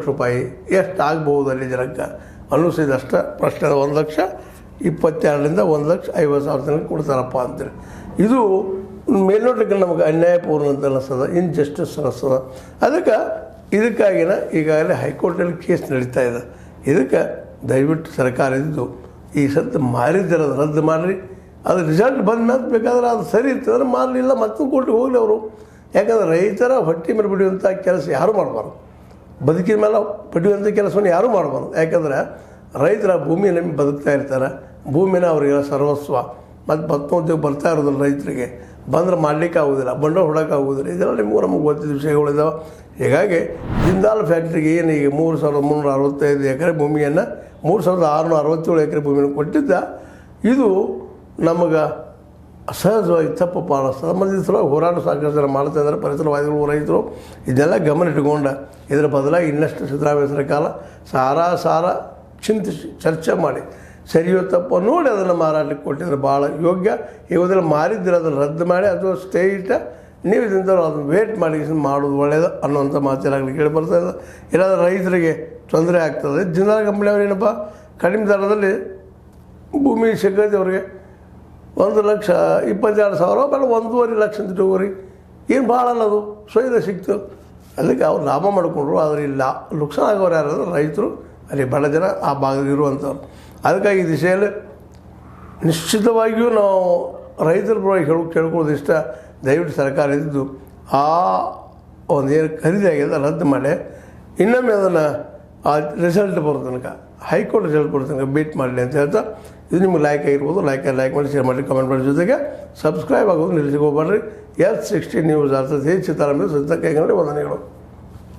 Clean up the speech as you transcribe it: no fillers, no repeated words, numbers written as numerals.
ಲಕ್ಷ ರೂಪಾಯಿ ಎಷ್ಟು ಆಗ್ಬೋದು ಅಲ್ಲಿ ಜನಕ್ಕೆ ಅನ್ನಿಸಿದಷ್ಟು ಪ್ರಶ್ನೆ 1,22,000ರಿಂದ 1,50,000 ತನಕ ಕೊಡ್ತಾರಪ್ಪ ಅಂತೇಳಿ. ಇದು ಮೇಲ್ನೋಟಕ್ಕೆ ನಮಗೆ ಅನ್ಯಾಯಪೂರ್ಣ ಅಂತ ಅನ್ನಿಸ್ತದೆ, ಇನ್ಜಸ್ಟಿಸ್ ಅನ್ನಿಸ್ತದೆ. ಇದಕ್ಕಾಗಿನ ಈಗಾಗಲೇ ಹೈಕೋರ್ಟಲ್ಲಿ ಕೇಸ್ ನಡೀತಾ ಇದೆ. ಇದಕ್ಕೆ ದಯವಿಟ್ಟು ಸರ್ಕಾರ ಇದ್ದು ಈ ಸತ್ತು ಮಾರಿದ್ದಿರೋದು ರದ್ದು ಮಾಡಿರಿ. ಅದು ರಿಸಲ್ಟ್ ಬಂದ ಮೇಲೆ ಬೇಕಾದ್ರೆ ಅದು ಸರಿ ಇರ್ತದ್ರೆ ಮಾಡಲಿಲ್ಲ, ಮತ್ತೊಂದು ಕೋರ್ಟಿಗೆ ಹೋಗಲಿ ಅವರು. ಯಾಕಂದರೆ ರೈತರ ಹೊಟ್ಟೆ ಮೇಲೆ ಬಿಡುವಂಥ ಕೆಲಸ ಯಾರೂ ಮಾಡಬಾರ್ದು, ಬದುಕಿನ ಮೇಲೆ ಪಡೆಯುವಂಥ ಕೆಲಸವನ್ನು ಯಾರೂ ಮಾಡಬಾರ್ದು. ಯಾಕಂದರೆ ರೈತರ ಭೂಮಿ ನಂಬಿ ಬದುಕ್ತಾ ಇರ್ತಾರೆ, ಭೂಮಿನ ಅವರಿಗೆ ಸರ್ವಸ್ವ. ಮತ್ತು ಮತ್ತೊಂದು ಬರ್ತಾ ಇರೋದಿಲ್ಲ ರೈತರಿಗೆ, ಬಂದ್ರೆ ಮಾಡಲಿಕ್ಕೆ ಆಗೋದಿಲ್ಲ, ಬಂಡವಾಳ ಹೊಡೋಕ್ಕಾಗೋದಿಲ್ಲ. ಇದೆಲ್ಲ ನಮಗೆ ಗೊತ್ತಿದ್ದ ವಿಷಯಗಳಿದ್ದಾವೆ. ಹೀಗಾಗಿ ಜಿಂದಾಲ್ ಫ್ಯಾಕ್ಟ್ರಿಗೆ ಏನು ಈಗ 3,365 ಎಕರೆ ಭೂಮಿಯನ್ನು 3,667 ಎಕರೆ ಭೂಮಿಯನ್ನು ಕೊಟ್ಟಿದ್ದ, ಇದು ನಮಗೆ ಸಹಜವಾಗಿ ತಪ್ಪು ಪಾಲಿಸ್ತದೆ. ಮತ್ತು ಇದ್ರ ಹೋರಾಟ ಸಾಕಷ್ಟು ಜನ ಮಾಡ್ತಾ ಇದ್ದಾರೆ, ಪರಿಸರವಾದಿಗಳು, ರೈತರು. ಇದೆಲ್ಲ ಗಮನ ಇಟ್ಕೊಂಡು ಇದರ ಬದಲಾಗಿ ಇನ್ನಷ್ಟು ಸಿದ್ದರಾಮಯ್ಯ ಸರ್ಕಾರ ಸಾರ ಚಿಂತಿಸಿ ಚರ್ಚೆ ಮಾಡಿ ಸರಿಯೋ ತಪ್ಪು ನೋಡಿ ಅದನ್ನು ಮಾರಾಟಕ್ಕೆ ಕೊಟ್ಟಿದ್ರೆ ಭಾಳ ಯೋಗ್ಯ. ಇವುದೆಲ್ಲ ಮಾರಿದ್ರೆ ಅದನ್ನು ರದ್ದು ಮಾಡಿ ಅಥವಾ ಸ್ಟೇ ಇಟ್ಟ ನೀವು ಇದರಿಂದ ಅದನ್ನು ವೇಟ್ ಮಾಡಿ ಮಾಡೋದು ಒಳ್ಳೆಯದು ಅನ್ನೋಂಥ ಮಾತೇನಾಗಲಿ ಕೇಳಿ ಬರ್ತಾ ಇದೆ. ಇಲ್ಲಾಂದ್ರೆ ರೈತರಿಗೆ ತೊಂದರೆ ಆಗ್ತದೆ. ಜಿಂದಾಲ್ ಕಂಪ್ನಿಯವ್ರು ಏನಪ್ಪ ಕಡಿಮೆ ದರದಲ್ಲಿ ಭೂಮಿ ಸಿಕ್ಕೈತೆ ಅವ್ರಿಗೆ 1,22,000 ಬೇಡ 1.5 ಲಕ್ಷ ಅಂತ ಇಟ್ಟುಕೋರಿ, ಏನು ಭಾಳ ಅಲ್ಲ ಅದು, ಸ್ವೈದ ಸಿಕ್ತು. ಅದಕ್ಕೆ ಅವ್ರು ಲಾಭ ಮಾಡಿಕೊಂಡ್ರು. ಆದರೆ ಇಲ್ಲ ನುಕ್ಸಾನ ಆಗೋರು ಯಾರಾದರೂ ರೈತರು, ಅಲ್ಲಿ ಬಡ ಜನ ಆ ಭಾಗದಲ್ಲಿ ಇರುವಂಥವ್ರು. ಅದಕ್ಕಾಗಿ ಈ ದಿಶೆಯಲ್ಲಿ ನಿಶ್ಚಿತವಾಗಿಯೂ ನಾವು ರೈತರ ಪರವಾಗಿ ಕೇಳ್ಕೊಳ್ಳೋದು ಇಷ್ಟ. ದಯವಿಟ್ಟು ಸರ್ಕಾರ ಇದ್ದು ಆ ಒಂದು ಏನು ಖರೀದಿ ಆಗಿದೆ ರದ್ದು ಮಾಡಿ ಇನ್ನೊಮ್ಮೆ ಅದನ್ನು ಆ ರಿಸಲ್ಟ್ ಬರೋ ತನಕ, ಹೈಕೋರ್ಟ್ ರಿಸಲ್ಟ್ ಬರೋ ತನಕ ವೇಟ್ ಮಾಡಲಿ ಅಂತ ಹೇಳ್ತಾ, ಇದು ನಿಮ್ಗೆ ಲೈಕ್ ಆಗಿರ್ಬೋದು. ಲೈಕ್ ಮಾಡಿ, ಶೇರ್ ಮಾಡಿ, ಕಮೆಂಟ್ ಮಾಡಿ. ಜೊತೆಗೆ ಸಬ್ಸ್ಕ್ರೈಬ್ ಆಗೋದು ನಿಲ್ಲಿಸಿಕೋಬೇಡ್ರಿ. S60 ನ್ಯೂಸ್ ಅರ್ಥದ ಸಿದ್ದರಾಮಯ್ಯ ಸತ್ಯ ಕೈಗೊಂಡು ವಂದನೆಗಳು.